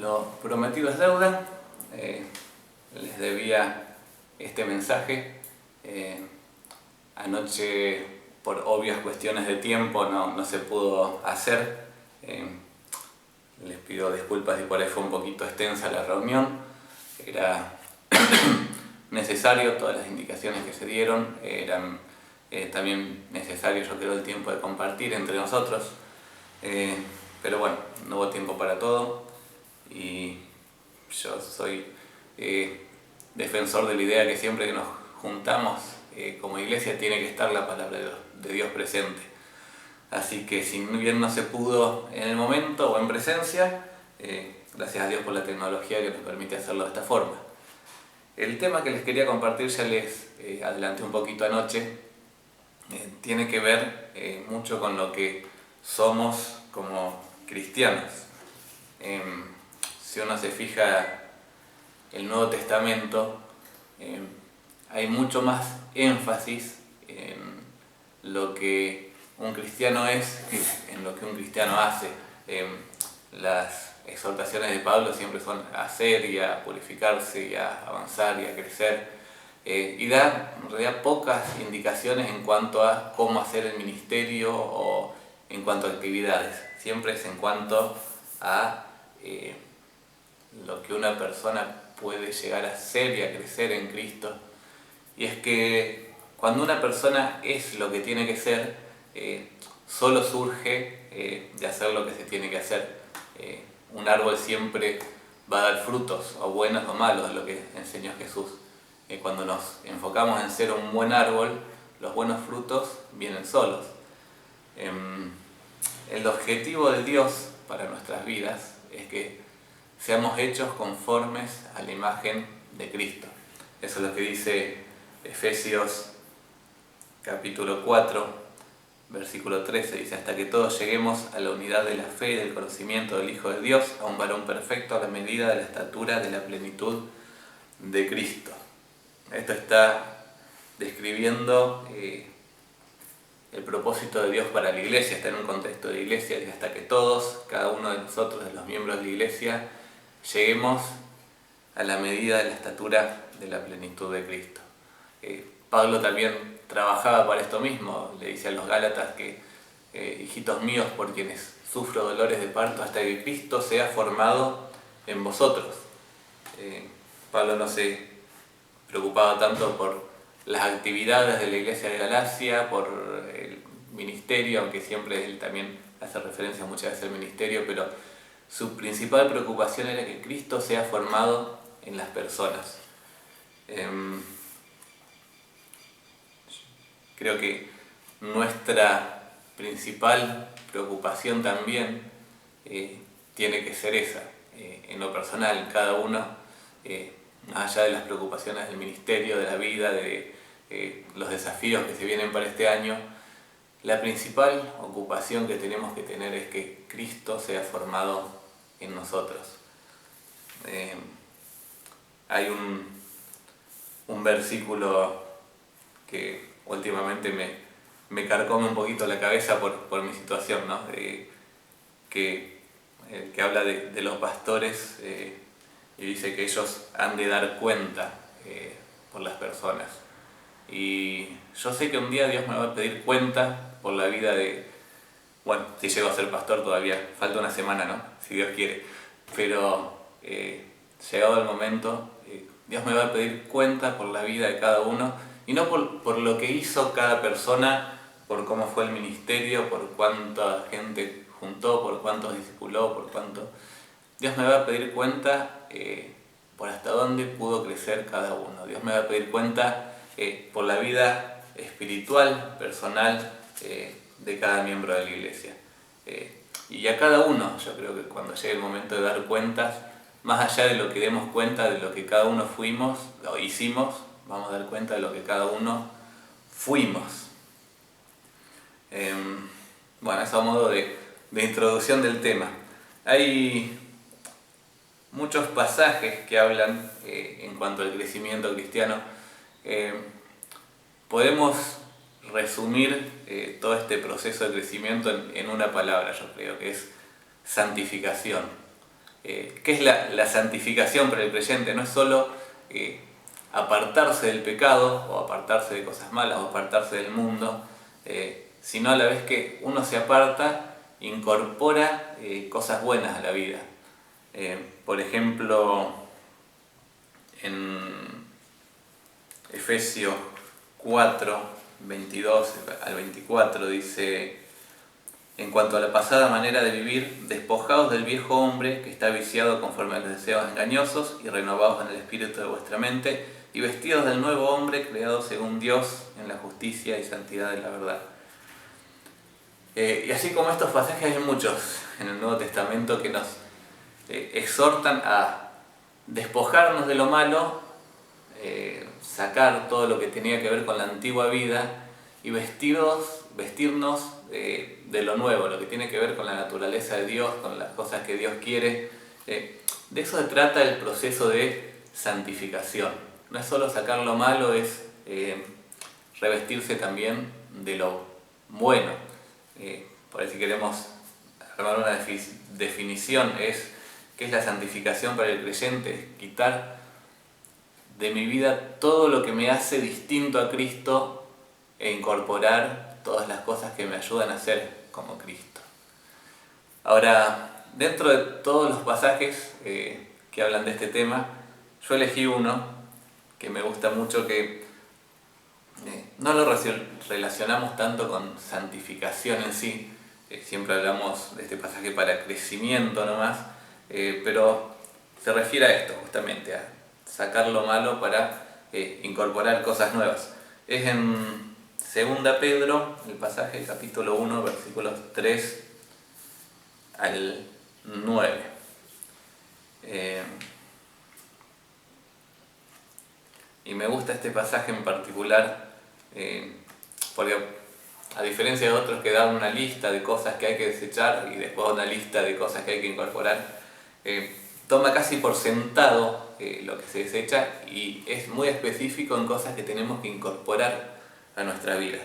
Lo prometido es deuda. Les debía este mensaje. Anoche, por obvias cuestiones de tiempo, no se pudo hacer. Les pido disculpas si por ahí fue un poquito extensa la reunión. Era necesario, todas las indicaciones que se dieron eran también necesarios, yo creo, el tiempo de compartir entre nosotros. Pero bueno, no hubo tiempo para todo y yo soy defensor de la idea que siempre que nos juntamos como iglesia tiene que estar la palabra de Dios presente. Así que si bien no se pudo en el momento o en presencia, gracias a Dios por la tecnología que nos permite hacerlo de esta forma. El tema que les quería compartir, ya les adelanté un poquito anoche, tiene que ver mucho con lo que somos como cristianos. Si uno se fija el Nuevo Testamento, hay mucho más énfasis en lo que un cristiano es que en lo que un cristiano hace. Las exhortaciones de Pablo siempre son a hacer y a purificarse y a avanzar y a crecer, y da en realidad pocas indicaciones en cuanto a cómo hacer el ministerio o en cuanto a actividades. Siempre es en cuanto a lo que una persona puede llegar a ser y a crecer en Cristo. Y es que cuando una persona es lo que tiene que ser, solo surge de hacer lo que se tiene que hacer. Un árbol siempre va a dar frutos, o buenos o malos, es lo que enseñó Jesús. Cuando nos enfocamos en ser un buen árbol, los buenos frutos vienen solos. El objetivo de Dios para nuestras vidas es que seamos hechos conformes a la imagen de Cristo. Eso es lo que dice Efesios capítulo 4, versículo 13, dice: hasta que todos lleguemos a la unidad de la fe y del conocimiento del Hijo de Dios, a un varón perfecto a la medida de la estatura de la plenitud de Cristo. Esto está describiendo el propósito de Dios para la iglesia, está en un contexto de iglesia, y hasta que todos, cada uno de nosotros, de los miembros de la iglesia, lleguemos a la medida de la estatura de la plenitud de Cristo. Pablo también trabajaba para esto mismo, le dice a los Gálatas que hijitos míos, por quienes sufro dolores de parto hasta que Cristo sea formado en vosotros. Pablo no se preocupaba tanto por las actividades de la iglesia de Galacia, por el ministerio, aunque siempre él también hace referencia muchas veces al ministerio, pero su principal preocupación era que Cristo sea formado en las personas. Creo que nuestra principal preocupación también tiene que ser esa, en lo personal, cada uno, más allá de las preocupaciones del ministerio, de la vida, de los desafíos que se vienen para este año. La principal ocupación que tenemos que tener es que Cristo sea formado en nosotros. Hay un versículo que últimamente me carcome un poquito la cabeza por mi situación, ¿no? Que habla de los pastores y dice que ellos han de dar cuenta por las personas. Y yo sé que un día Dios me va a pedir cuenta por la vida de... Bueno, si llego a ser pastor todavía falta una semana, ¿no? Si Dios quiere. Pero llegado el momento, Dios me va a pedir cuenta por la vida de cada uno, y no por lo que hizo cada persona, por cómo fue el ministerio, por cuánta gente juntó, por cuántos discipuló, por cuánto... Dios me va a pedir cuenta por hasta dónde pudo crecer cada uno. Dios me va a pedir cuenta por la vida espiritual, personal de cada miembro de la iglesia. Y a cada uno, yo creo que cuando llegue el momento de dar cuentas, más allá de lo que demos cuenta de lo que cada uno fuimos o hicimos, vamos a dar cuenta de lo que cada uno fuimos. Bueno, eso a modo de introducción del tema. Hay muchos pasajes que hablan en cuanto al crecimiento cristiano. Podemos resumir todo este proceso de crecimiento en una palabra, yo creo, que es santificación. ¿Qué es la santificación para el creyente? No es solo apartarse del pecado o apartarse de cosas malas o apartarse del mundo, sino a la vez que uno se aparta, incorpora cosas buenas a la vida. Por ejemplo, en Efesios 4, 22 al 24 dice: en cuanto a la pasada manera de vivir, despojaos del viejo hombre que está viciado conforme a los deseos engañosos y renovaos en el espíritu de vuestra mente y vestidos del nuevo hombre creado según Dios en la justicia y santidad de la verdad. Y así como estos pasajes hay muchos en el Nuevo Testamento que nos exhortan a despojarnos de lo malo, sacar todo lo que tenía que ver con la antigua vida y vestirnos de lo nuevo, lo que tiene que ver con la naturaleza de Dios, con las cosas que Dios quiere. De eso se trata el proceso de santificación. No es solo sacar lo malo, es revestirse también de lo bueno. Por ahí, si queremos armar una definición, ¿qué es la santificación para el creyente? Es quitar de mi vida todo lo que me hace distinto a Cristo e incorporar todas las cosas que me ayudan a ser como Cristo. Ahora, dentro de todos los pasajes que hablan de este tema, yo elegí uno que me gusta mucho, que no lo relacionamos tanto con santificación en sí, siempre hablamos de este pasaje para crecimiento nomás, pero se refiere a esto justamente, a sacar lo malo para incorporar cosas nuevas. Es en 2 Pedro, el pasaje, capítulo 1, versículos 3 al 9. Y me gusta este pasaje en particular porque, a diferencia de otros que dan una lista de cosas que hay que desechar y después una lista de cosas que hay que incorporar, toma casi por sentado lo que se desecha y es muy específico en cosas que tenemos que incorporar a nuestra vida.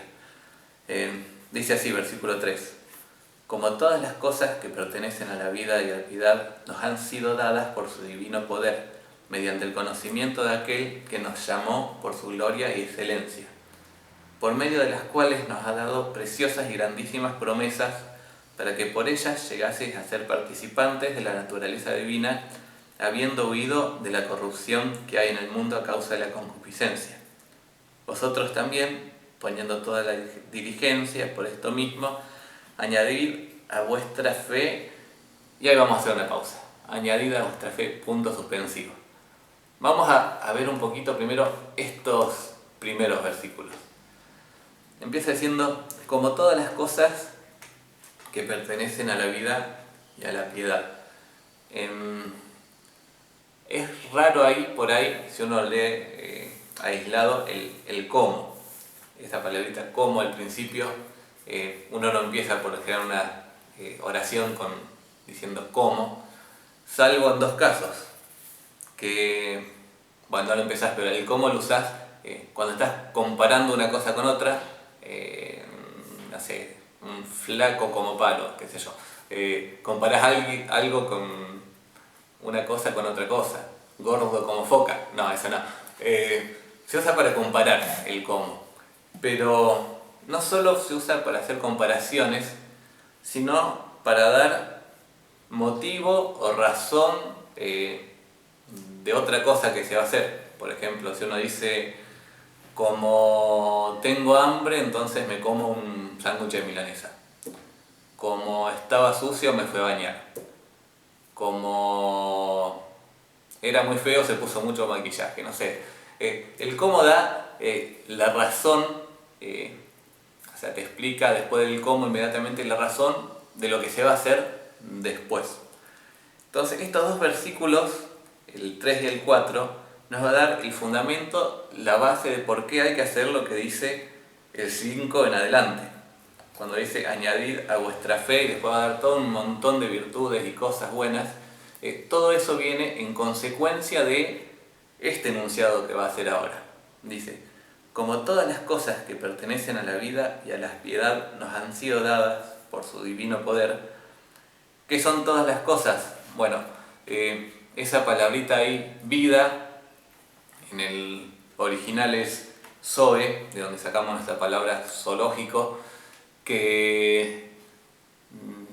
Dice así, versículo 3: como todas las cosas que pertenecen a la vida y a la piedad nos han sido dadas por su divino poder, mediante el conocimiento de aquel que nos llamó por su gloria y excelencia, por medio de las cuales nos ha dado preciosas y grandísimas promesas, para que por ellas llegaseis a ser participantes de la naturaleza divina, habiendo huido de la corrupción que hay en el mundo a causa de la concupiscencia. Vosotros también, poniendo toda la diligencia por esto mismo, añadid a vuestra fe, y ahí vamos a hacer una pausa, añadid a vuestra fe, punto suspensivo. Vamos a ver un poquito primero estos primeros versículos. Empieza diciendo: como todas las cosas que pertenecen a la vida y a la piedad. Es raro ahí, por ahí, si uno lee aislado el cómo. Esa palabrita como al principio, uno no empieza por crear una oración diciendo cómo, salvo en dos casos, que, bueno, no lo empezás, pero el cómo lo usás cuando estás comparando una cosa con otra, no sé, un flaco como palo, qué sé yo. Comparás algo con una cosa con otra cosa, gordo como foca, no, eso no. Se usa para comparar el cómo, pero no solo se usa para hacer comparaciones, sino para dar motivo o razón de otra cosa que se va a hacer. Por ejemplo, si uno dice: como tengo hambre, entonces me como un sándwich de milanesa. Como estaba sucio, me fui a bañar. Como era muy feo, se puso mucho maquillaje, no sé. El cómo da la razón, o sea, te explica después del cómo inmediatamente la razón de lo que se va a hacer después. Entonces, estos dos versículos, el 3 y el 4, nos va a dar el fundamento, la base de por qué hay que hacer lo que dice el 5 en adelante. Cuando dice añadid a vuestra fe, y después va a dar todo un montón de virtudes y cosas buenas, todo eso viene en consecuencia de este enunciado que va a hacer ahora. Dice: como todas las cosas que pertenecen a la vida y a la piedad nos han sido dadas por su divino poder. ¿Qué son todas las cosas? Bueno, Esa palabrita ahí, vida, en el original es zoe, de donde sacamos nuestra palabra zoológico, que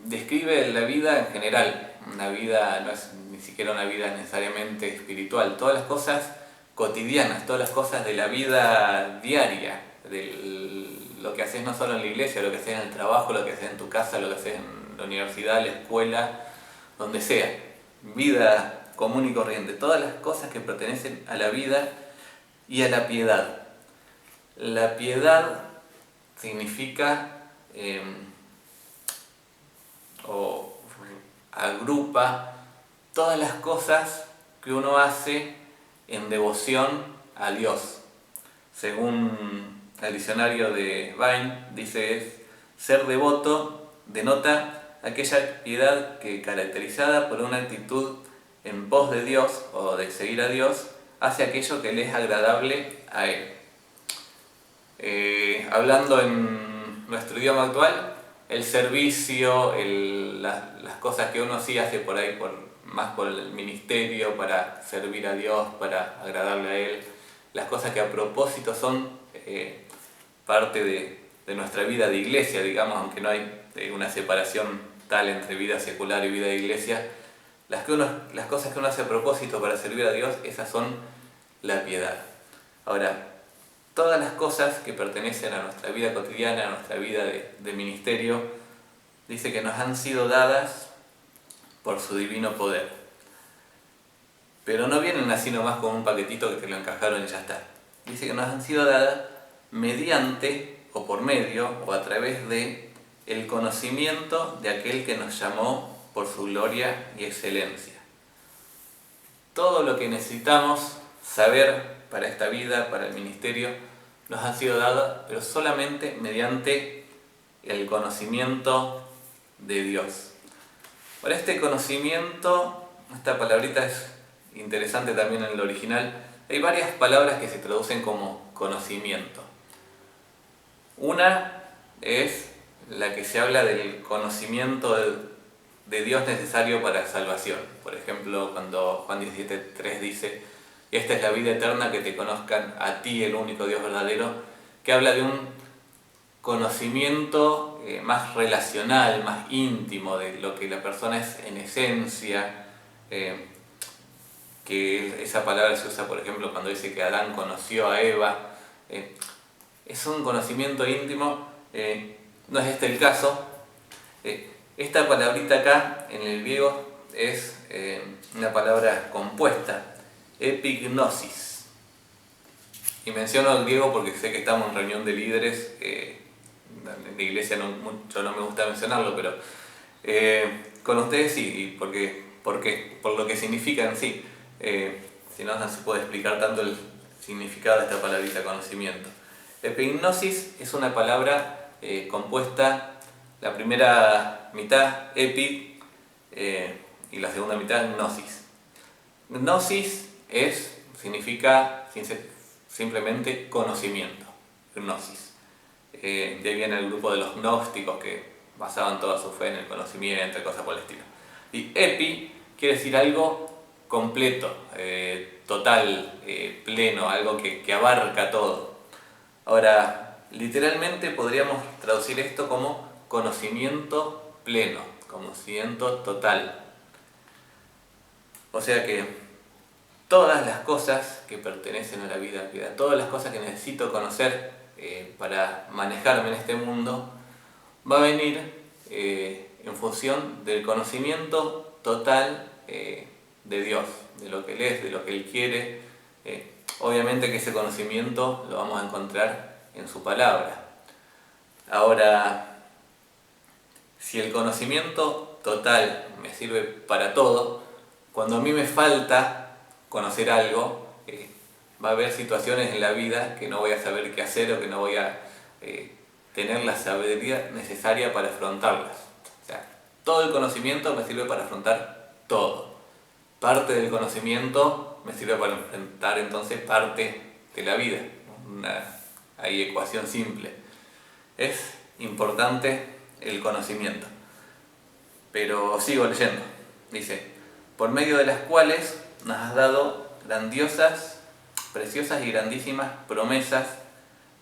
describe la vida en general. Una vida no es ni siquiera una vida necesariamente espiritual, todas las cosas cotidianas, todas las cosas de la vida diaria, de lo que haces no solo en la iglesia, lo que haces en el trabajo, lo que haces en tu casa, lo que haces en la universidad, la escuela, donde sea. Vida común y corriente, todas las cosas que pertenecen a la vida y a la piedad. La piedad significa o agrupa todas las cosas que uno hace en devoción a Dios. Según el diccionario de Vine, dice ser devoto denota aquella piedad que, caracterizada por una actitud en pos de Dios o de seguir a Dios, hace aquello que le es agradable a Él. Hablando en nuestro idioma actual, el servicio, las cosas que uno sí hace por ahí, más por el ministerio, para servir a Dios, para agradarle a Él, las cosas que a propósito son parte de nuestra vida de iglesia, digamos, aunque no hay una separación tal entre vida secular y vida de iglesia, las cosas que uno hace a propósito para servir a Dios, esas son la piedad. Ahora, todas las cosas que pertenecen a nuestra vida cotidiana, a nuestra vida de ministerio, dice que nos han sido dadas por su divino poder. Pero no vienen así nomás con un paquetito que te lo encajaron y ya está. Dice que nos han sido dadas mediante o por medio o a través de el conocimiento de aquel que nos llamó por su gloria y excelencia. Todo lo que necesitamos saber para esta vida, para el ministerio, nos ha sido dado, pero solamente mediante el conocimiento de Dios. Por este conocimiento, esta palabrita es interesante también en el original, hay varias palabras que se traducen como conocimiento. Una es la que se habla del conocimiento de Dios necesario para salvación. Por ejemplo, cuando Juan 17:3 dice: "Y esta es la vida eterna, que te conozcan a ti, el único Dios verdadero", que habla de un conocimiento más relacional, más íntimo, de lo que la persona es en esencia, que esa palabra se usa, por ejemplo, cuando dice que Adán conoció a Eva. Es un conocimiento íntimo, no es este el caso. Esta palabrita acá, en el griego, es una palabra compuesta, epignosis. Y menciono el griego porque sé que estamos en reunión de líderes, en la iglesia mucho no me gusta mencionarlo, pero con ustedes sí, y ¿por qué? Por lo que significa en sí. Si no, no se puede explicar tanto el significado de esta palabrita conocimiento. Epignosis es una palabra compuesta, la primera mitad epi y la segunda mitad gnosis. Gnosis significa simplemente conocimiento, gnosis. De ahí viene el grupo de los gnósticos que basaban toda su fe en el conocimiento y cosas por el estilo. Y epi quiere decir algo completo, total, pleno, algo que abarca todo. Ahora, literalmente podríamos traducir esto como conocimiento pleno, conocimiento total. O sea que todas las cosas que pertenecen a la vida, todas las cosas que necesito conocer para manejarme en este mundo, va a venir en función del conocimiento total de Dios, de lo que Él es, de lo que Él quiere. Obviamente que ese conocimiento lo vamos a encontrar en su palabra. Ahora, si el conocimiento total me sirve para todo, cuando a mí me falta conocer algo, va a haber situaciones en la vida que no voy a saber qué hacer o que no voy a tener la sabiduría necesaria para afrontarlas. O sea, todo el conocimiento me sirve para afrontar todo. Parte del conocimiento me sirve para enfrentar entonces parte de la vida. Una ecuación simple. Es importante el conocimiento. Pero sigo leyendo. Dice: por medio de las cuales nos has dado grandiosas, preciosas y grandísimas promesas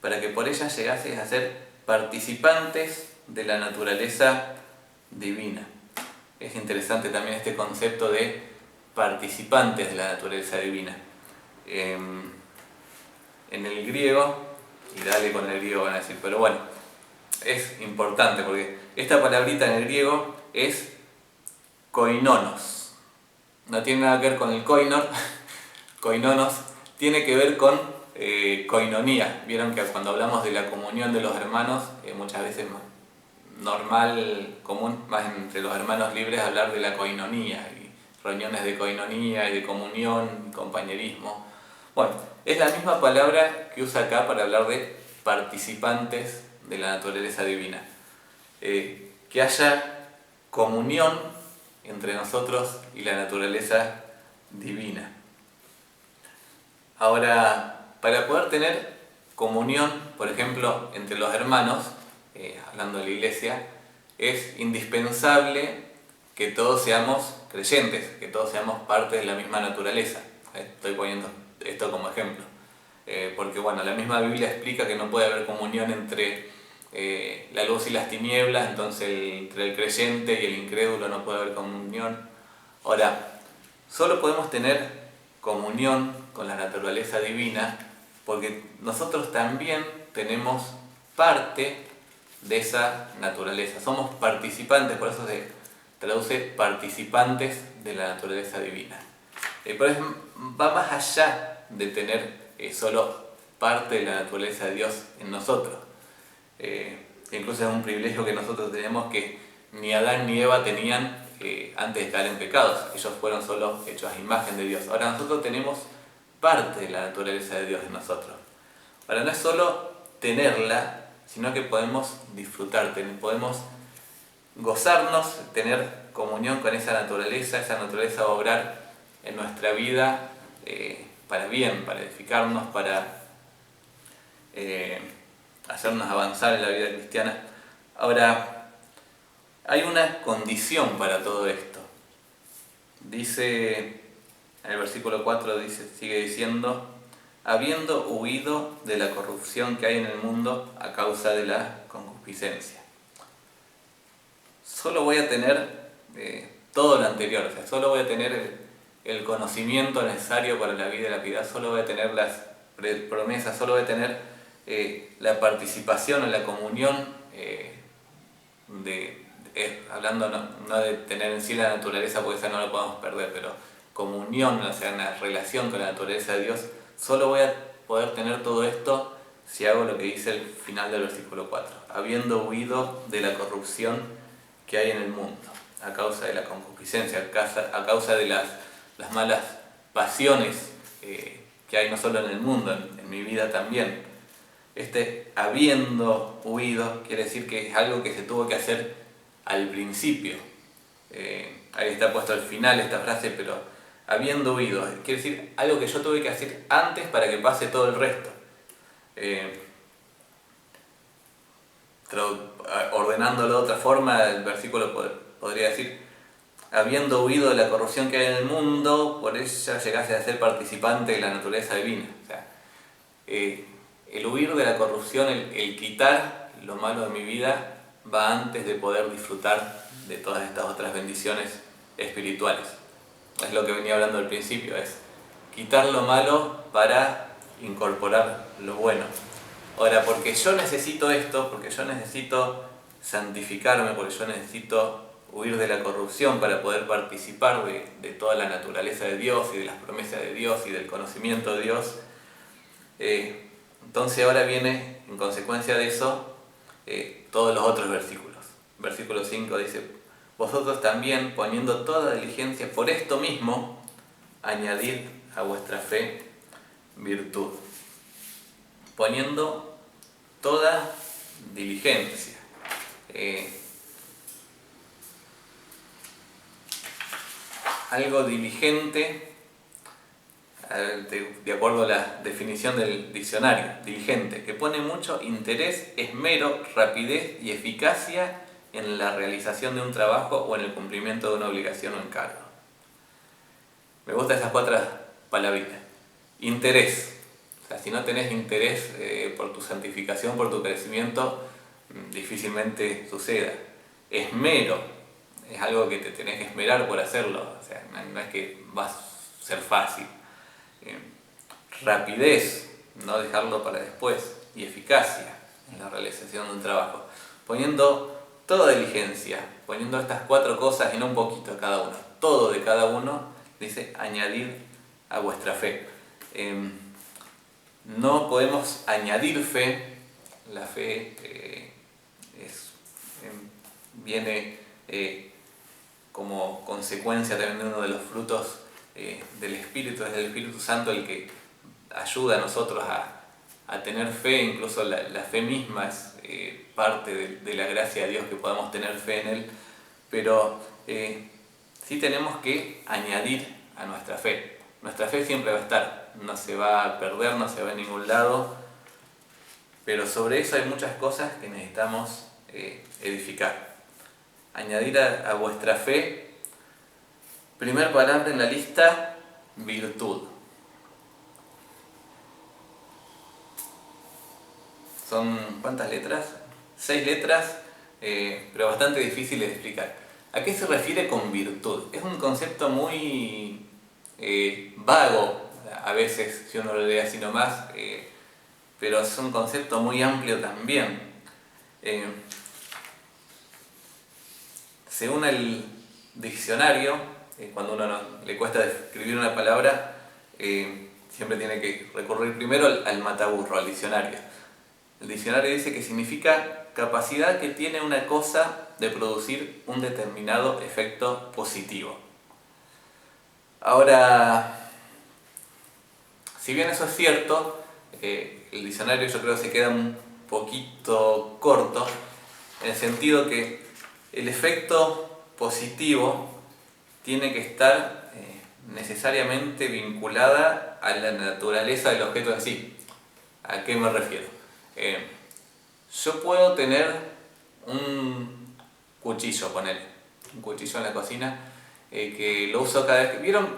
para que por ellas llegases a ser participantes de la naturaleza divina. Es interesante también este concepto de participantes de la naturaleza divina. En el griego, y dale con el griego van a decir, pero bueno, es importante porque esta palabrita en el griego es koinonos. No tiene nada que ver con el koinor, koinonos, tiene que ver con koinonía. Vieron que cuando hablamos de la comunión de los hermanos, muchas veces normal, común, más entre los hermanos libres, hablar de la koinonía, y reuniones de koinonía y de comunión, compañerismo. Bueno, es la misma palabra que usa acá para hablar de participantes de la naturaleza divina. Que haya comunión entre nosotros y la naturaleza divina. Ahora, para poder tener comunión, por ejemplo, entre los hermanos, hablando de la iglesia, es indispensable que todos seamos creyentes, que todos seamos parte de la misma naturaleza. Estoy poniendo esto como ejemplo. Porque bueno, la misma Biblia explica que no puede haber comunión entre la luz y las tinieblas, entonces entre el creyente y el incrédulo no puede haber comunión. Ahora, solo podemos tener comunión con la naturaleza divina porque nosotros también tenemos parte de esa naturaleza, somos participantes, por eso se traduce participantes de la naturaleza divina. Pero va más allá de tener solo parte de la naturaleza de Dios en nosotros. Incluso es un privilegio que nosotros tenemos que ni Adán ni Eva tenían antes de caer en pecados. Ellos fueron solo hechos a imagen de Dios. Ahora nosotros tenemos parte de la naturaleza de Dios en nosotros. Ahora no es solo tenerla, sino que podemos disfrutar, podemos gozarnos, tener comunión con esa naturaleza va a obrar en nuestra vida para bien, para edificarnos, para hacernos avanzar en la vida cristiana. Ahora, hay una condición para todo esto. Dice, en el versículo 4 sigue diciendo, habiendo huido de la corrupción que hay en el mundo a causa de la concupiscencia. Solo voy a tener todo lo anterior, o sea, solo voy a tener el conocimiento necesario para la vida y la piedad, solo voy a tener las promesas, solo voy a tener la participación en la comunión, hablando no de tener en sí la naturaleza, porque esa no la podemos perder, pero comunión, o sea, una relación con la naturaleza de Dios, solo voy a poder tener todo esto si hago lo que dice el final del versículo 4, habiendo huido de la corrupción que hay en el mundo, a causa de la concupiscencia, a causa de las malas pasiones que hay no solo en el mundo, en mi vida también. Habiendo huido quiere decir que es algo que se tuvo que hacer al principio. Ahí está puesto al final esta frase, pero habiendo huido quiere decir algo que yo tuve que hacer antes para que pase todo el resto. Ordenándolo de otra forma, el versículo podría decir, habiendo huido de la corrupción que hay en el mundo, por ella llegase a ser participante de la naturaleza divina. O sea, el huir de la corrupción, el quitar lo malo de mi vida, va antes de poder disfrutar de todas estas otras bendiciones espirituales. Es lo que venía hablando al principio, es quitar lo malo para incorporar lo bueno. Ahora, porque yo necesito esto, porque yo necesito santificarme, porque yo necesito huir de la corrupción para poder participar de toda la naturaleza de Dios y de las promesas de Dios y del conocimiento de Dios, entonces ahora viene, en consecuencia de eso, todos los otros versículos. Versículo 5 dice, vosotros también, poniendo toda diligencia por esto mismo, añadid a vuestra fe virtud. Poniendo toda diligencia. Algo diligente, de acuerdo a la definición del diccionario, diligente, que pone mucho interés, esmero, rapidez y eficacia en la realización de un trabajo o en el cumplimiento de una obligación o encargo. Me gustan esas 4 palabritas. Interés. O sea, si no tenés interés por tu santificación, por tu crecimiento, difícilmente suceda. Esmero. Es algo que te tenés que esmerar por hacerlo. O sea, no es que va a ser fácil. Rapidez. No dejarlo para después. Y eficacia en la realización de un trabajo. Poniendo toda diligencia. Poniendo estas 4 cosas y no un poquito cada uno. Todo de cada uno, dice, añadir a vuestra fe. No podemos añadir fe. La fe viene como consecuencia también de uno de los frutos del Espíritu. Es el Espíritu Santo el que ayuda a nosotros a tener fe. Incluso la fe misma es parte de la gracia de Dios, que podamos tener fe en Él. Pero sí tenemos que añadir a nuestra fe. Nuestra fe siempre va a estar, no se va a perder, no se va a ningún lado, pero sobre eso hay muchas cosas que necesitamos edificar. Añadir a vuestra fe, primer palabra en la lista, virtud. Son, ¿cuántas letras? 6 letras, pero bastante difíciles de explicar. ¿A qué se refiere con virtud? Es un concepto muy vago, a veces, si uno lo lee así nomás, pero es un concepto muy amplio también. Según el diccionario, cuando a uno le cuesta escribir una palabra, siempre tiene que recurrir primero al mataburro, al diccionario. El diccionario dice que significa capacidad que tiene una cosa de producir un determinado efecto positivo. Ahora, si bien eso es cierto, el diccionario yo creo que se queda un poquito corto, en el sentido que el efecto positivo tiene que estar necesariamente vinculada a la naturaleza del objeto en sí. ¿A qué me refiero? Yo puedo tener un cuchillo, un cuchillo en la cocina, que lo uso cada vez que... ¿Vieron?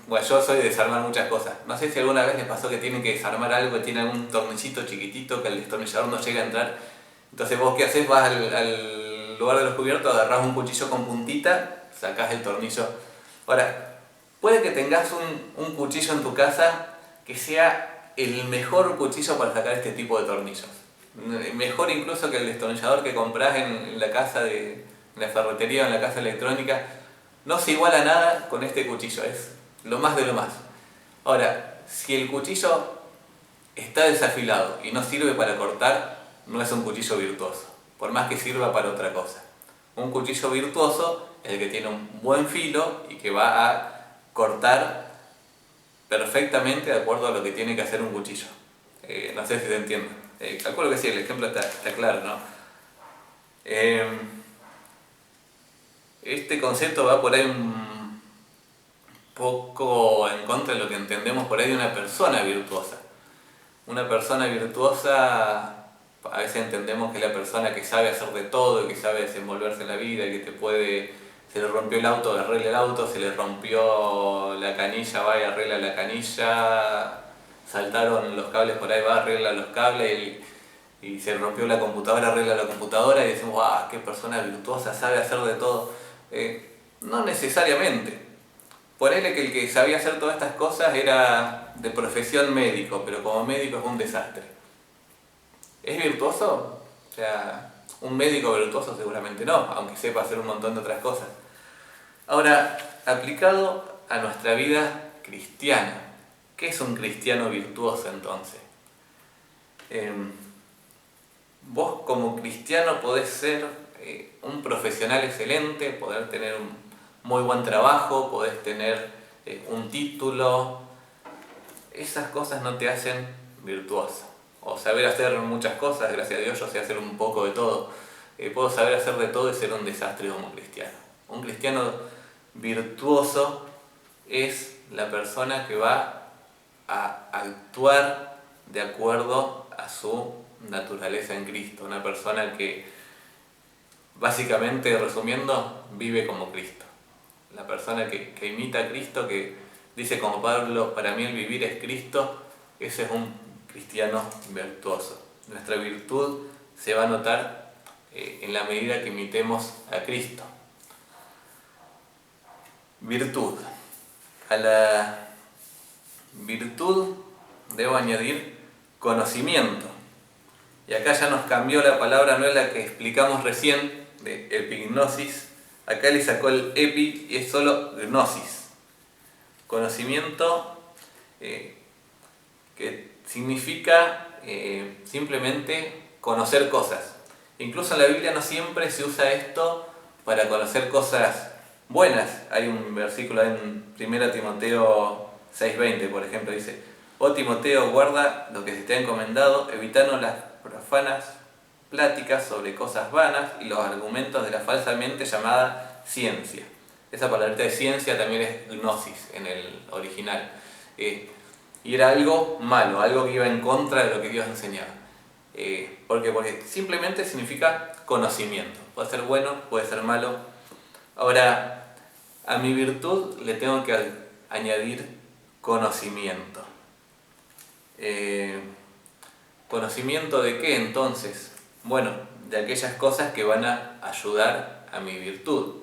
Bueno, yo soy de desarmar muchas cosas. No sé si alguna vez les pasó que tienen que desarmar algo y tiene algún tornillito chiquitito que el destornillador no llega a entrar. Entonces vos, ¿qué haces? Vas al lugar de los cubiertos, agarrás un cuchillo con puntita, sacás el tornillo. Ahora, puede que tengas un cuchillo en tu casa que sea el mejor cuchillo para sacar este tipo de tornillos. Mejor incluso que el destornillador que comprás en la casa en la ferretería o en la casa electrónica. No se iguala nada con este cuchillo, es lo más de lo más. Ahora, si el cuchillo está desafilado y no sirve para cortar, no es un cuchillo virtuoso, por más que sirva para otra cosa. Un cuchillo virtuoso es el que tiene un buen filo y que va a cortar perfectamente de acuerdo a lo que tiene que hacer un cuchillo. No sé si se entiende. Calculo que sí, el ejemplo está claro, ¿no? Este concepto va por ahí un poco en contra de lo que entendemos por ahí de una persona virtuosa. Una persona virtuosa, a veces entendemos que es la persona que sabe hacer de todo, que sabe desenvolverse en la vida, que se le rompió el auto, arregla el auto, se le rompió la canilla, va y arregla la canilla, saltaron los cables por ahí, va, arregla los cables y se rompió la computadora, arregla la computadora y decimos, ¡ah, qué persona virtuosa, sabe hacer de todo! No necesariamente. Ponele que el que sabía hacer todas estas cosas era de profesión médico, pero como médico es un desastre. ¿Es virtuoso? O sea, un médico virtuoso seguramente no, aunque sepa hacer un montón de otras cosas. Ahora, aplicado a nuestra vida cristiana, ¿qué es un cristiano virtuoso entonces? Vos como cristiano podés ser un profesional excelente, poder tener un muy buen trabajo, podés tener un título. Esas cosas no te hacen virtuoso. O saber hacer muchas cosas, gracias a Dios yo sé hacer un poco de todo. Puedo saber hacer de todo y ser un desastre como cristiano. Un cristiano virtuoso es la persona que va a actuar de acuerdo a su naturaleza en Cristo. Una persona que, básicamente, resumiendo, vive como Cristo. la persona que imita a Cristo, que dice como Pablo, para mí el vivir es Cristo, ese es un cristiano virtuoso. Nuestra virtud se va a notar en la medida que imitemos a Cristo. Virtud. A la virtud debo añadir conocimiento. Y acá ya nos cambió la palabra, no es la que explicamos recién, de epignosis. Acá le sacó el epi y es solo gnosis. Conocimiento que significa simplemente conocer cosas. Incluso en la Biblia no siempre se usa esto para conocer cosas buenas. Hay un versículo en 1 Timoteo 6:20, por ejemplo, dice: "Oh Timoteo, guarda lo que se te ha encomendado, evitando las profanas pláticas sobre cosas vanas y los argumentos de la falsamente llamada ciencia". Esa palabrita de ciencia también es gnosis en el original. Y era algo malo, algo que iba en contra de lo que Dios enseñaba. ¿Por qué? Porque simplemente significa conocimiento. Puede ser bueno, puede ser malo. Ahora, a mi virtud le tengo que añadir conocimiento. ¿Conocimiento de qué entonces? Bueno, de aquellas cosas que van a ayudar a mi virtud.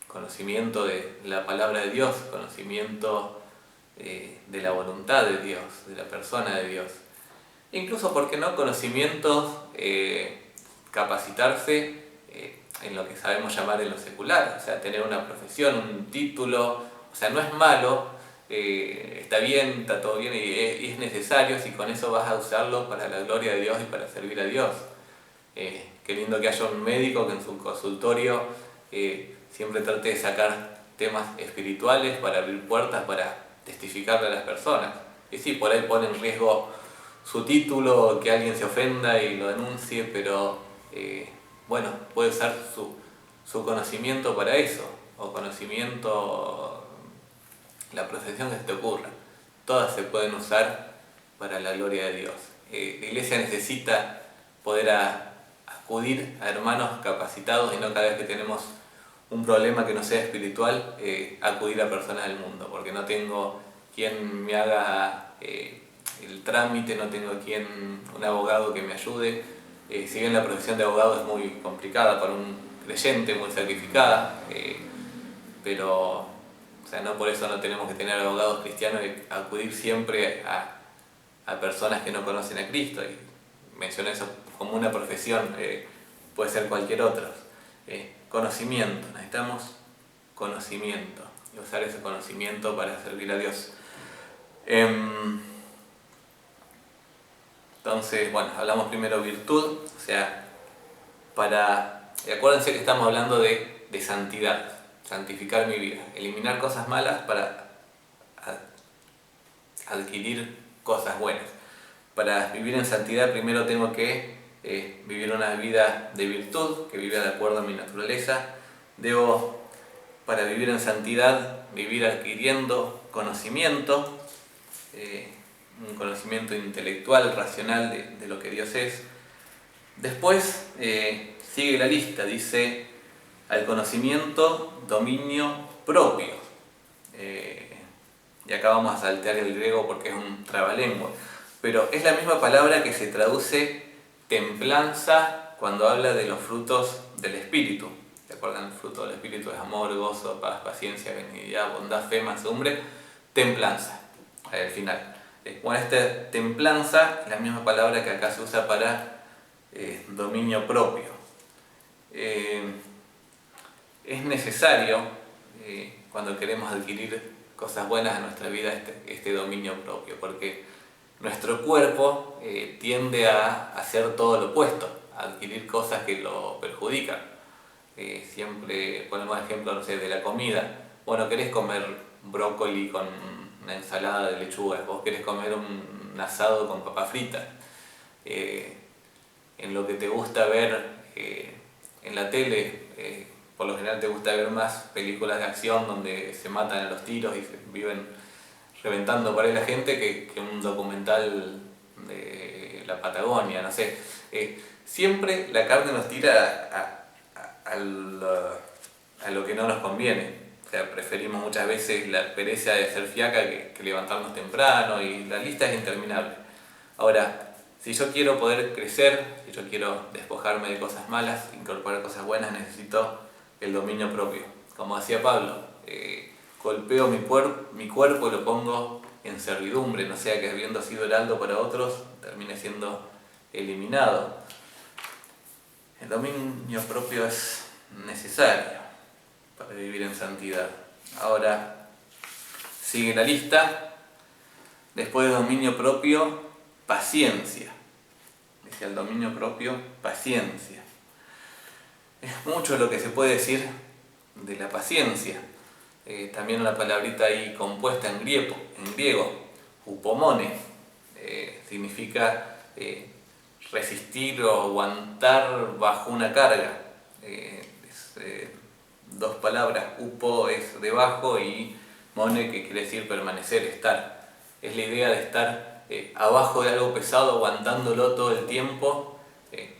Conocimiento de la palabra de Dios, conocimiento de la voluntad de Dios, de la persona de Dios. Incluso, ¿por qué no? Conocimientos, capacitarse en lo que sabemos llamar en lo secular, o sea, tener una profesión, un título, o sea, no es malo, está bien, está todo bien y es necesario si con eso vas a usarlo para la gloria de Dios y para servir a Dios. Qué lindo que haya un médico que en su consultorio siempre trate de sacar temas espirituales para abrir puertas, para testificarle a las personas. Y sí, por ahí pone en riesgo su título, que alguien se ofenda y lo denuncie, pero bueno, puede usar su conocimiento para eso, o conocimiento, la profesión que se te ocurra. Todas se pueden usar para la gloria de Dios. La iglesia necesita poder acudir a hermanos capacitados y no cada vez que tenemos un problema que no sea espiritual, acudir a personas del mundo, porque no tengo quien me haga el trámite, no tengo un abogado que me ayude. Si bien la profesión de abogado es muy complicada para un creyente, muy sacrificada, pero o sea, no por eso no tenemos que tener abogados cristianos y acudir siempre a personas que no conocen a Cristo. Y mencioné eso como una profesión, puede ser cualquier otra. Conocimiento, necesitamos conocimiento y usar ese conocimiento para servir a Dios. Entonces, bueno, hablamos primero virtud, o sea, acuérdense que estamos hablando de santidad, santificar mi vida, eliminar cosas malas para adquirir cosas buenas. Para vivir en santidad primero tengo que vivir una vida de virtud, que viva de acuerdo a mi naturaleza. Debo, para vivir en santidad, vivir adquiriendo conocimiento, un conocimiento intelectual, racional de lo que Dios es. Después sigue la lista, dice: al conocimiento, dominio propio. Y acá vamos a saltear el griego porque es un trabalengua, pero es la misma palabra que se traduce templanza cuando habla de los frutos del Espíritu. ¿Se acuerdan? El fruto del Espíritu es amor, gozo, paz, paciencia, benignidad, bondad, fe, mansedumbre. Templanza, al final. Bueno, esta templanza es la misma palabra que acá se usa para dominio propio. Es necesario, cuando queremos adquirir cosas buenas en nuestra vida, este dominio propio, porque nuestro cuerpo tiende a hacer todo lo opuesto, a adquirir cosas que lo perjudican. Siempre ponemos ejemplo, no sé, de la comida. Bueno, querés comer brócoli con una ensalada de lechuga, vos querés comer un asado con papa frita. En lo que te gusta ver en la tele, por lo general te gusta ver más películas de acción donde se matan a los tiros y se viven reventando por ahí la gente que un documental de la Patagonia, no sé. Siempre la carne nos tira a lo que no nos conviene. O sea, preferimos muchas veces la pereza de ser fiaca que levantarnos temprano, y la lista es interminable. Ahora, si yo quiero poder crecer, si yo quiero despojarme de cosas malas, incorporar cosas buenas, necesito el dominio propio. Como decía Pablo, golpeo mi cuerpo y lo pongo en servidumbre, no sea que habiendo sido heraldo para otros, termine siendo eliminado. El dominio propio es necesario para vivir en santidad. Ahora, sigue la lista. Después de dominio propio, paciencia. Dice el dominio propio, paciencia. Es mucho lo que se puede decir de la paciencia. También una palabrita ahí compuesta en griego, upomone, significa resistir o aguantar bajo una carga. Dos palabras, upo es debajo y mone, que quiere decir permanecer, estar. Es la idea de estar abajo de algo pesado, aguantándolo todo el tiempo.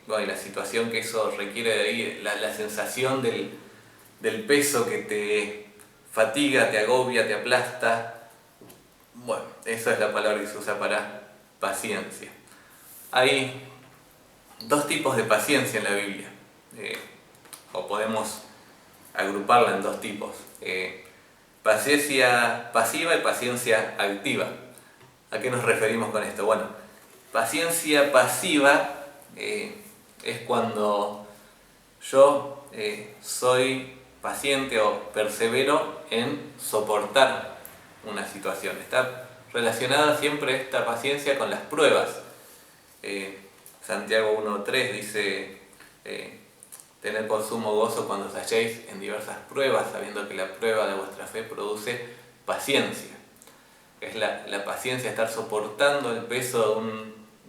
Bueno, y la situación que eso requiere de ahí, la sensación del peso que te fatiga, te agobia, te aplasta. Bueno, esa es la palabra que se usa para paciencia. Hay dos tipos de paciencia en la Biblia, o podemos agruparla en dos tipos: paciencia pasiva y paciencia activa. ¿A qué nos referimos con esto? Bueno, paciencia pasiva es cuando yo soy paciente o persevero en soportar una situación. Está relacionada siempre esta paciencia con las pruebas. Santiago 1.3 dice: tened por sumo gozo cuando os halléis en diversas pruebas, sabiendo que la prueba de vuestra fe produce paciencia. Es la paciencia, estar soportando el peso de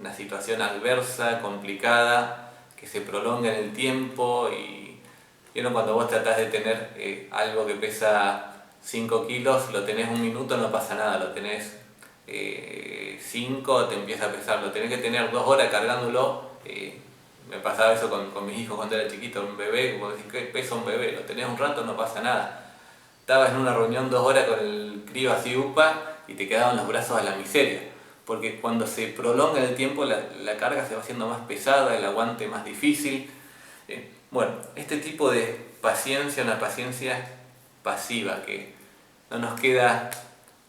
una situación adversa, complicada, que se prolonga en el tiempo. Y uno, cuando vos tratás de tener algo que pesa 5 kilos, lo tenés un minuto, no pasa nada. Lo tenés 5, te empieza a pesar. Lo tenés que tener 2 horas cargándolo. Me pasaba eso con mis hijos cuando era chiquito, un bebé, como decís, ¿qué pesa un bebé? Lo tenés un rato, no pasa nada. Estabas en una reunión 2 horas con el crío así upa y te quedaban los brazos a la miseria, porque cuando se prolonga el tiempo la carga se va haciendo más pesada, el aguante más difícil. Bueno, este tipo de paciencia, una paciencia pasiva, que no nos queda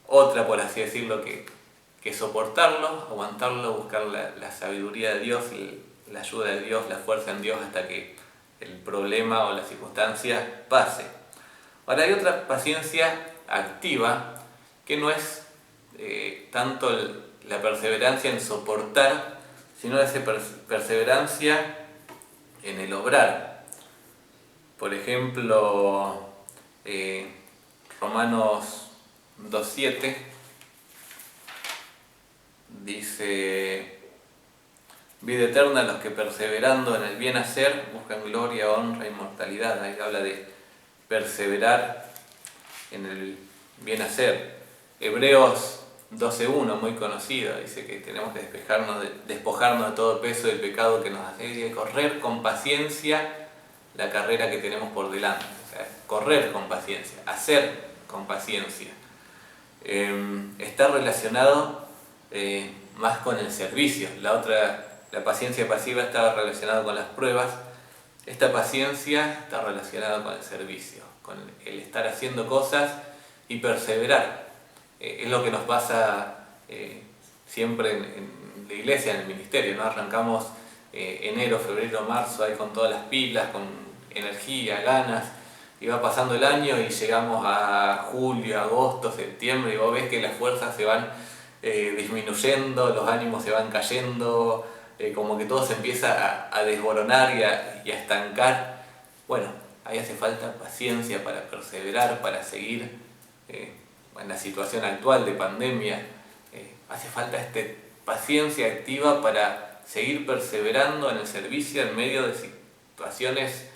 otra, por así decirlo, que soportarlo, aguantarlo, buscar la sabiduría de Dios, la ayuda de Dios, la fuerza en Dios, hasta que el problema o la circunstancia pase. Ahora, hay otra paciencia activa, que no es tanto la perseverancia en soportar, sino esa perseverancia en el obrar. Por ejemplo, Romanos 2.7 dice: vida eterna a los que perseverando en el bien hacer buscan gloria, honra e inmortalidad. Ahí habla de perseverar en el bien hacer. Hebreos 12.1, muy conocido, dice que tenemos que despojarnos de todo peso del pecado que nos hace, y correr con paciencia la carrera que tenemos por delante. O sea, correr con paciencia, hacer con paciencia. Está relacionado más con el servicio. La paciencia pasiva estaba relacionada con las pruebas. Esta paciencia está relacionada con el servicio, con el estar haciendo cosas y perseverar. Es lo que nos pasa siempre en la iglesia, en el ministerio, ¿no? Arrancamos enero, febrero, marzo, ahí con todas las pilas, con energía, ganas, y va pasando el año y llegamos a julio, agosto, septiembre, y vos ves que las fuerzas se van disminuyendo, los ánimos se van cayendo, como que todo se empieza a desboronar y a estancar. Bueno, ahí hace falta paciencia para perseverar, para seguir. En la situación actual de pandemia, hace falta paciencia activa para seguir perseverando en el servicio en medio de situaciones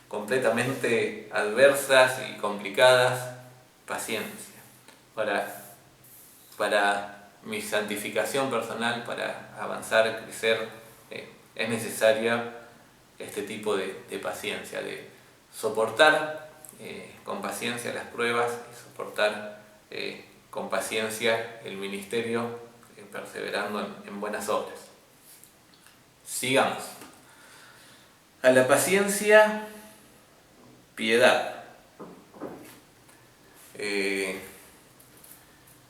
completamente adversas y complicadas. Paciencia para mi santificación personal, para avanzar, crecer, es necesaria este tipo de paciencia, de soportar con paciencia las pruebas y soportar con paciencia el ministerio, perseverando en buenas obras. Sigamos. A la paciencia, piedad.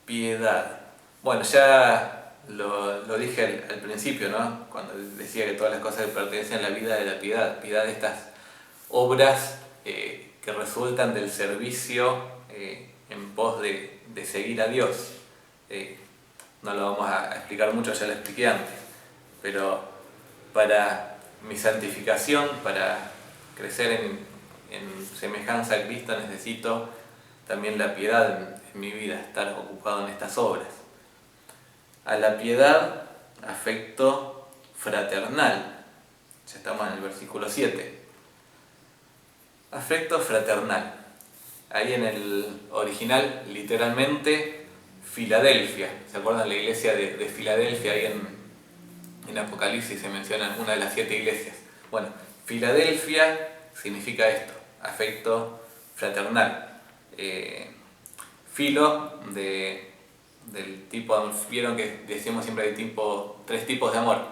Piedad. Bueno, ya lo dije al principio, ¿no? Cuando decía que todas las cosas que pertenecen a la vida de la piedad. Piedad de estas obras que resultan del servicio en pos de seguir a Dios. No lo vamos a explicar mucho, ya lo expliqué antes, pero para mi santificación, para crecer en semejanza a Cristo, necesito también la piedad en mi vida, estar ocupado en estas obras. A la piedad, afecto fraternal. Ya estamos en el versículo 7. Afecto fraternal. Ahí en el original, literalmente, Filadelfia. ¿Se acuerdan la iglesia de Filadelfia? Ahí en Apocalipsis se menciona una de las 7 iglesias. Bueno, Filadelfia significa esto, afecto fraternal. Filo del tipo, vieron que decimos siempre hay 3 tipos de amor: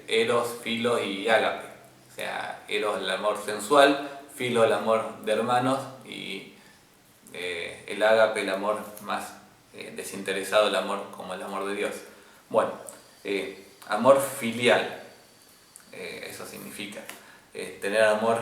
eros, filo y ágape. O sea, eros el amor sensual, filo el amor de hermanos y el ágape el amor más desinteresado, el amor como el amor de Dios. Bueno, amor filial, eso significa tener amor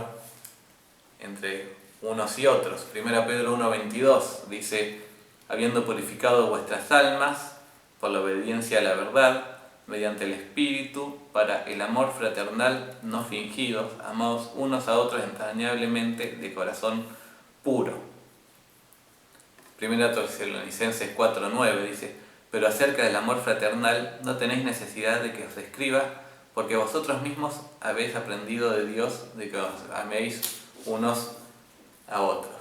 entre unos y otros. 1 Pedro 1:22 dice: habiendo purificado vuestras almas por la obediencia a la verdad, mediante el Espíritu, para el amor fraternal no fingido, amados unos a otros entrañablemente de corazón puro. 1 Tesalonicenses 4:9 dice: pero acerca del amor fraternal no tenéis necesidad de que os escriba, porque vosotros mismos habéis aprendido de Dios de que os améis unos a otros.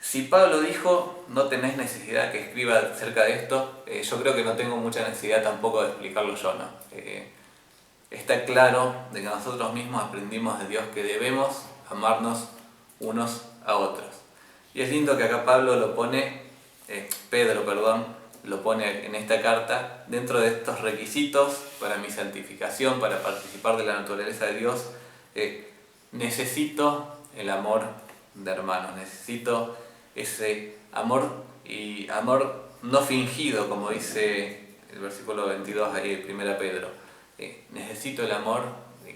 Si Pablo dijo, no tenéis necesidad que escriba acerca de esto, yo creo que no tengo mucha necesidad tampoco de explicarlo yo, ¿no? Está claro de que nosotros mismos aprendimos de Dios que debemos amarnos unos a otros. Y es lindo que acá Pedro lo pone en esta carta dentro de estos requisitos para mi santificación, para participar de la naturaleza de Dios. Necesito el amor de hermanos, necesito ese amor, y amor no fingido, como dice el versículo 22 ahí de 1 Pedro. Necesito el amor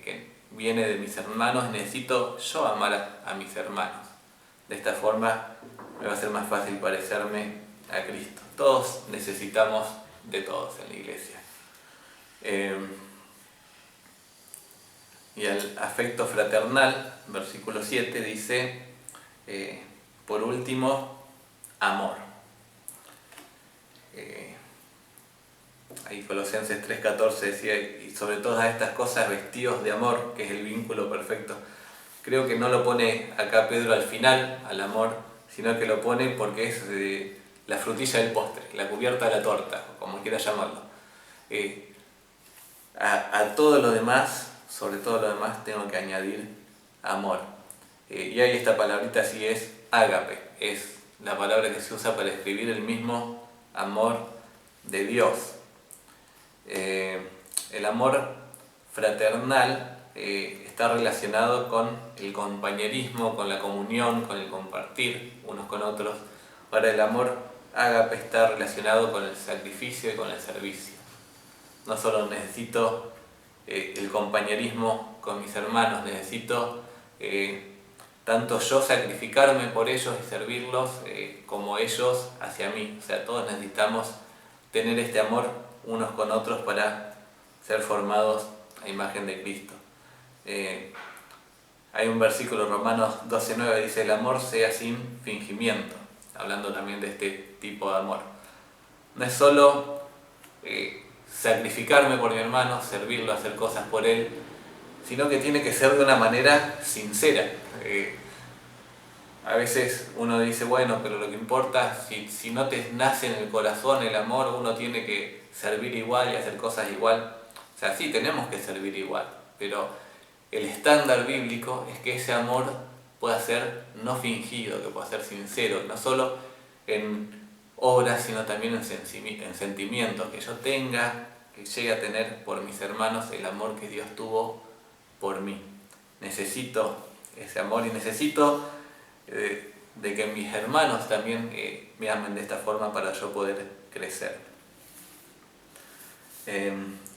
que viene de mis hermanos, necesito yo amar a mis hermanos. De esta forma me va a ser más fácil parecerme a Cristo. Todos necesitamos de todos en la iglesia. Y al afecto fraternal, versículo 7 dice, por último, amor. Ahí Colosenses 3:14 decía, y sobre todas estas cosas vestidos de amor, que es el vínculo perfecto. Creo que no lo pone acá Pedro al final, al amor, sino que lo pone porque es la frutilla del postre, la cubierta de la torta, como quiera llamarlo. A todo lo demás, sobre todo lo demás, tengo que añadir amor. Y ahí esta palabrita sí es ágape, es la palabra que se usa para escribir el mismo amor de Dios. El amor fraternal está relacionado con el compañerismo, con la comunión, con el compartir unos con otros. Ahora el amor ágape está relacionado con el sacrificio y con el servicio. No solo necesito el compañerismo con mis hermanos, necesito tanto yo sacrificarme por ellos y servirlos, como ellos hacia mí. O sea, todos necesitamos tener este amor unos con otros para ser formados a imagen de Cristo. Hay un versículo, Romanos 12:9, dice: el amor sea sin fingimiento, hablando también de este tipo de amor. No es solo sacrificarme por mi hermano, servirlo, hacer cosas por él, sino que tiene que ser de una manera sincera. A veces uno dice, bueno, pero lo que importa, si no te nace en el corazón el amor, uno tiene que servir igual y hacer cosas igual. O sea, sí, tenemos que servir igual, pero el estándar bíblico es que ese amor pueda ser no fingido, que pueda ser sincero, no solo en obras, sino también en sentimientos, que yo tenga, que llegue a tener por mis hermanos el amor que Dios tuvo por mí. Necesito ese amor y necesito de que mis hermanos también me amen de esta forma para yo poder crecer.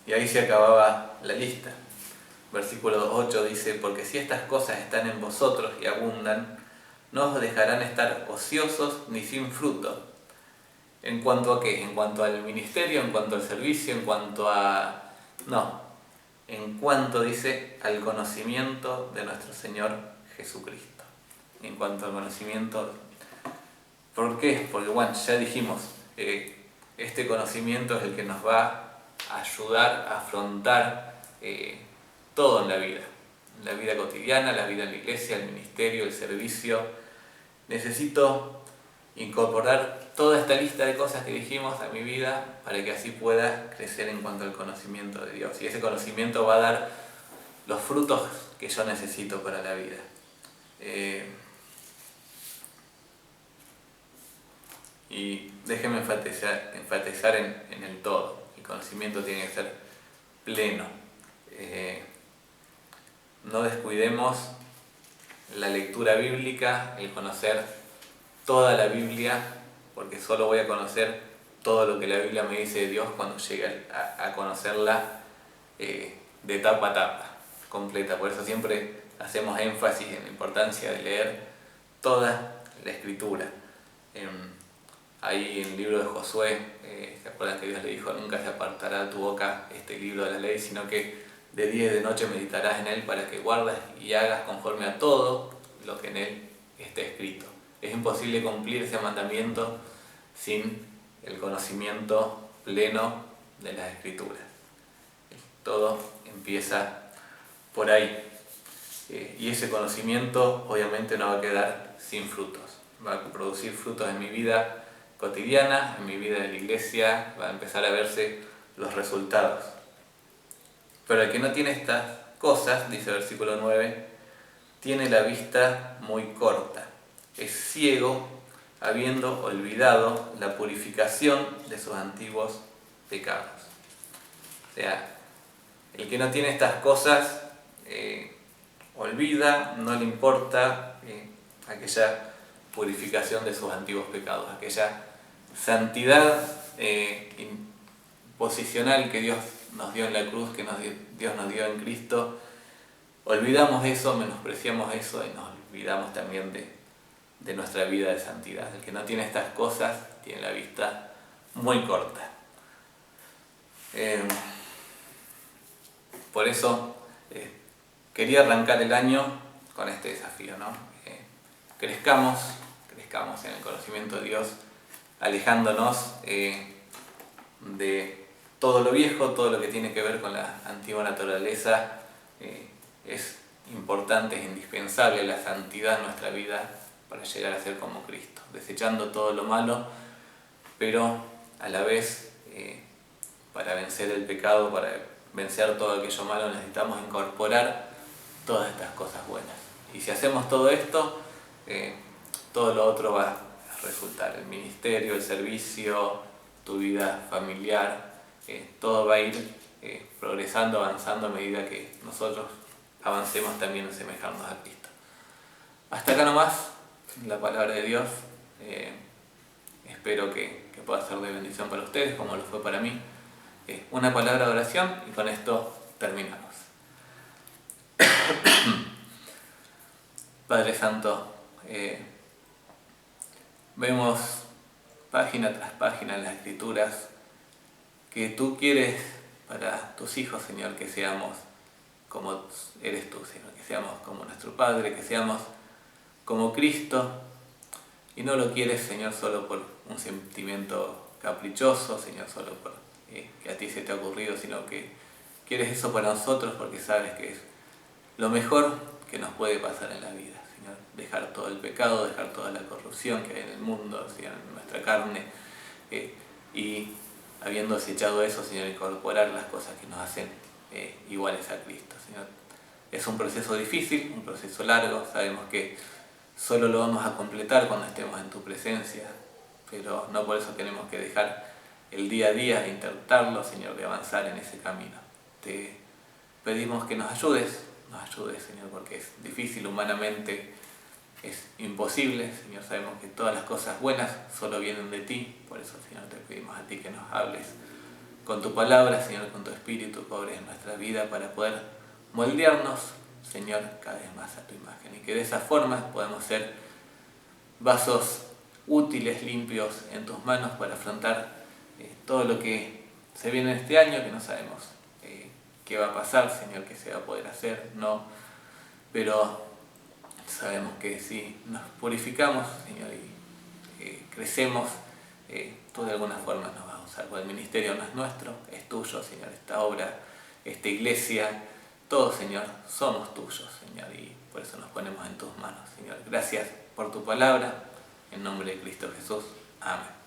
Y ahí se acababa la lista. Versículo 8 dice: porque si estas cosas están en vosotros y abundan, no os dejarán estar ociosos ni sin fruto. ¿En cuanto a qué? En cuanto al ministerio, en cuanto al servicio, en cuanto a... No, en cuanto, dice, al conocimiento de nuestro Señor Jesucristo. En cuanto al conocimiento... ¿Por qué? Porque bueno, ya dijimos, este conocimiento es el que nos va a ayudar a afrontar todo en la vida cotidiana, la vida en la iglesia, el ministerio, el servicio. Necesito incorporar toda esta lista de cosas que dijimos a mi vida para que así pueda crecer en cuanto al conocimiento de Dios. Y ese conocimiento va a dar los frutos que yo necesito para la vida. Y déjenme enfatizar en el todo. El conocimiento tiene que ser pleno. No descuidemos la lectura bíblica, el conocer toda la Biblia, porque solo voy a conocer todo lo que la Biblia me dice de Dios cuando llegue a conocerla de tapa a tapa, completa. Por eso siempre hacemos énfasis en la importancia de leer toda la Escritura. Ahí en el libro de Josué, ¿se acuerdan que Dios le dijo: nunca se apartará de tu boca este libro de la ley, sino que de día y de noche meditarás en él para que guardes y hagas conforme a todo lo que en él esté escrito? Es imposible cumplir ese mandamiento sin el conocimiento pleno de las Escrituras. Todo empieza por ahí. Y ese conocimiento obviamente no va a quedar sin frutos. Va a producir frutos en mi vida cotidiana, en mi vida de la iglesia, va a empezar a verse los resultados. Pero el que no tiene estas cosas, dice el versículo 9, tiene la vista muy corta. Es ciego, habiendo olvidado la purificación de sus antiguos pecados. O sea, el que no tiene estas cosas olvida, no le importa aquella purificación de sus antiguos pecados, aquella santidad posicional que Dios nos dio en la cruz, que Dios nos dio en Cristo. Olvidamos eso, menospreciamos eso y nos olvidamos también de nuestra vida de santidad. El que no tiene estas cosas tiene la vista muy corta. Por eso quería arrancar el año con este desafío, ¿no? Crezcamos en el conocimiento de Dios, alejándonos de todo lo viejo, todo lo que tiene que ver con la antigua naturaleza. Es importante, es indispensable la santidad en nuestra vida para llegar a ser como Cristo, desechando todo lo malo, pero a la vez para vencer el pecado, para vencer todo aquello malo, necesitamos incorporar todas estas cosas buenas. Y si hacemos todo esto, todo lo otro va a resultar: el ministerio, el servicio, tu vida familiar, todo va a ir progresando, avanzando a medida que nosotros avancemos también en semejarnos a Cristo. Hasta acá nomás la palabra de Dios. Espero que pueda ser de bendición para ustedes, como lo fue para mí. Una palabra de oración y con esto terminamos. Padre Santo, vemos página tras página en las Escrituras que tú quieres para tus hijos, Señor, que seamos como eres tú, Señor, que seamos como nuestro Padre, que seamos como Cristo, y no lo quieres, Señor, solo por un sentimiento caprichoso, Señor, solo por que a ti se te ha ocurrido, sino que quieres eso para nosotros porque sabes que es lo mejor que nos puede pasar en la vida, Señor. Dejar todo el pecado, dejar toda la corrupción que hay en el mundo, Señor, en nuestra carne, y habiendo desechado eso, Señor, incorporar las cosas que nos hacen iguales a Cristo, Señor. Es un proceso difícil, un proceso largo, sabemos que solo lo vamos a completar cuando estemos en tu presencia, pero no por eso tenemos que dejar el día a día de intentarlo, Señor, de avanzar en ese camino. Te pedimos que nos ayudes, Señor, porque es difícil humanamente, es imposible, Señor, sabemos que todas las cosas buenas solo vienen de ti, por eso, Señor, te pedimos a ti que nos hables con tu palabra, Señor, con tu espíritu, que obres en nuestra vida para poder moldearnos, Señor, cada vez más a tu imagen, y que de esa forma podamos ser vasos útiles, limpios en tus manos para afrontar todo lo que se viene en este año, que no sabemos qué va a pasar, Señor, qué se va a poder hacer, no, pero sabemos que si nos purificamos, Señor, y crecemos, tú de alguna forma nos vas a usar, porque el ministerio no es nuestro, es tuyo, Señor, esta obra, esta iglesia, todos, Señor, somos tuyos, Señor, y por eso nos ponemos en tus manos, Señor. Gracias por tu palabra, en nombre de Cristo Jesús. Amén.